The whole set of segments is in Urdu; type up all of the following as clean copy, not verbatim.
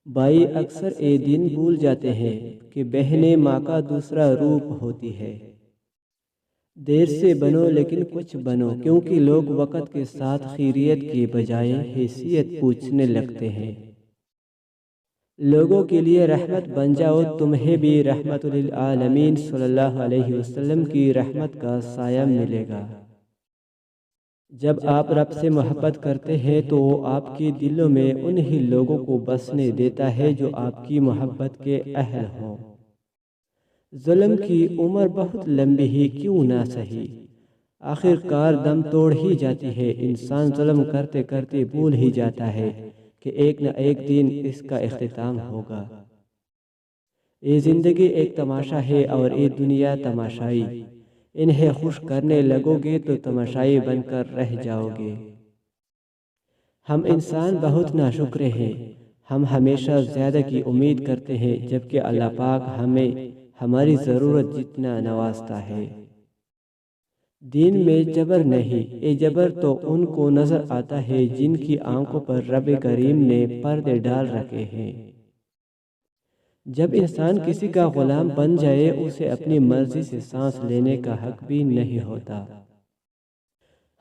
بھائی اکثر یہ دن بھول جاتے ہیں کہ بہنیں ماں کا دوسرا روپ ہوتی ہے۔ دیر سے بنو لیکن کچھ بنو، کیونکہ لوگ وقت کے ساتھ خیریت کی بجائے حیثیت پوچھنے لگتے ہیں۔ لوگوں کے لیے رحمت بن جاؤ، تمہیں بھی رحمت للعالمین صلی اللہ علیہ وسلم کی رحمت کا سایہ ملے گا۔ جب آپ رب سے محبت کرتے ہیں تو وہ آپ کے دلوں میں انہی لوگوں کو بسنے دیتا ہے جو آپ کی محبت کے اہل ہوں۔ ظلم کی عمر بہت لمبی ہی کیوں نہ سہی، آخر کار دم توڑ ہی جاتی ہے۔ انسان ظلم کرتے کرتے بھول ہی جاتا ہے کہ ایک نہ ایک دن اس کا اختتام ہوگا۔ یہ زندگی ایک تماشا ہے اور یہ دنیا تماشائی، انہیں خوش کرنے لگو گے تو تماشائی بن کر رہ جاؤ گے۔ ہم انسان بہت ناشکر ہیں، ہم ہمیشہ زیادہ کی امید کرتے ہیں، جبکہ اللہ پاک ہمیں ہماری ضرورت جتنا نوازتا ہے۔ دین میں جبر نہیں، یہ جبر تو ان کو نظر آتا ہے جن کی آنکھوں پر رب کریم نے پردے ڈال رکھے ہیں۔ جب انسان کسی کا غلام بن جائے، اسے اپنی مرضی سے سانس لینے کا حق بھی نہیں ہوتا۔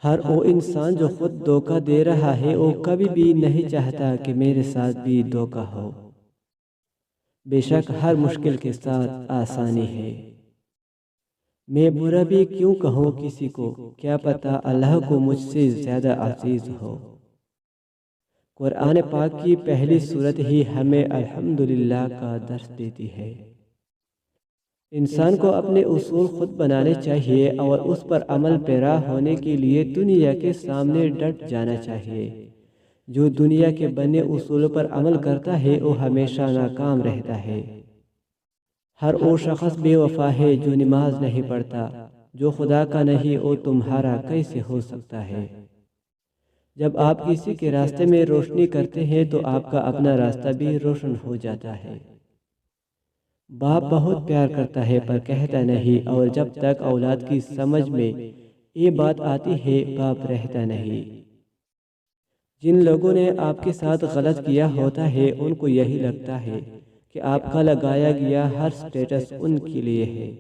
ہر وہ انسان جو خود دھوکہ دے رہا ہے، وہ کبھی بھی نہیں چاہتا کہ میرے ساتھ بھی دھوکہ ہو۔ بے شک ہر مشکل کے ساتھ آسانی ہے۔ میں برا بھی کیوں کہوں کسی کو، کیا پتہ اللہ کو مجھ سے زیادہ عزیز ہو۔ قرآن پاک کی پہلی سورت ہی ہمیں الحمدللہ کا درس دیتی ہے۔ انسان کو اپنے اصول خود بنانے چاہیے اور اس پر عمل پیرا ہونے کے لیے دنیا کے سامنے ڈٹ جانا چاہیے۔ جو دنیا کے بنے اصولوں پر عمل کرتا ہے وہ ہمیشہ ناکام رہتا ہے۔ ہر وہ شخص بے وفا ہے جو نماز نہیں پڑھتا، جو خدا کا نہیں وہ تمہارا کیسے ہو سکتا ہے۔ جب آپ کسی کے راستے میں روشنی کرتے ہیں تو آپ کا اپنا راستہ بھی روشن ہو جاتا ہے۔ باپ بہت پیار کرتا ہے پر کہتا نہیں، اور جب تک اولاد کی سمجھ میں یہ بات آتی ہے باپ رہتا نہیں۔ جن لوگوں نے آپ کے ساتھ غلط کیا ہوتا ہے ان کو یہی لگتا ہے کہ آپ کا لگایا گیا ہر سٹیٹس ان کے لیے ہے۔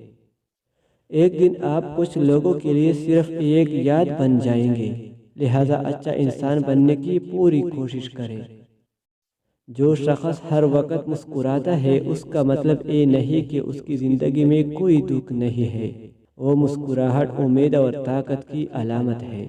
ایک دن آپ کچھ لوگوں کے لیے صرف ایک یاد بن جائیں گے، لہذا اچھا انسان بننے کی پوری کوشش کرے۔ جو شخص ہر وقت مسکراتا ہے اس کا مطلب یہ نہیں کہ اس کی زندگی میں کوئی دکھ نہیں ہے، وہ مسکراہٹ امید اور طاقت کی علامت ہے۔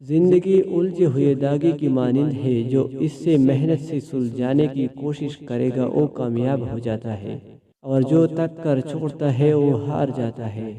زندگی الجھے ہوئے دھاگے کی مانند ہے، جو اس سے محنت سے سلجھانے کی کوشش کرے گا وہ کامیاب ہو جاتا ہے، اور جو تک کر چھوڑتا ہے وہ ہار جاتا ہے۔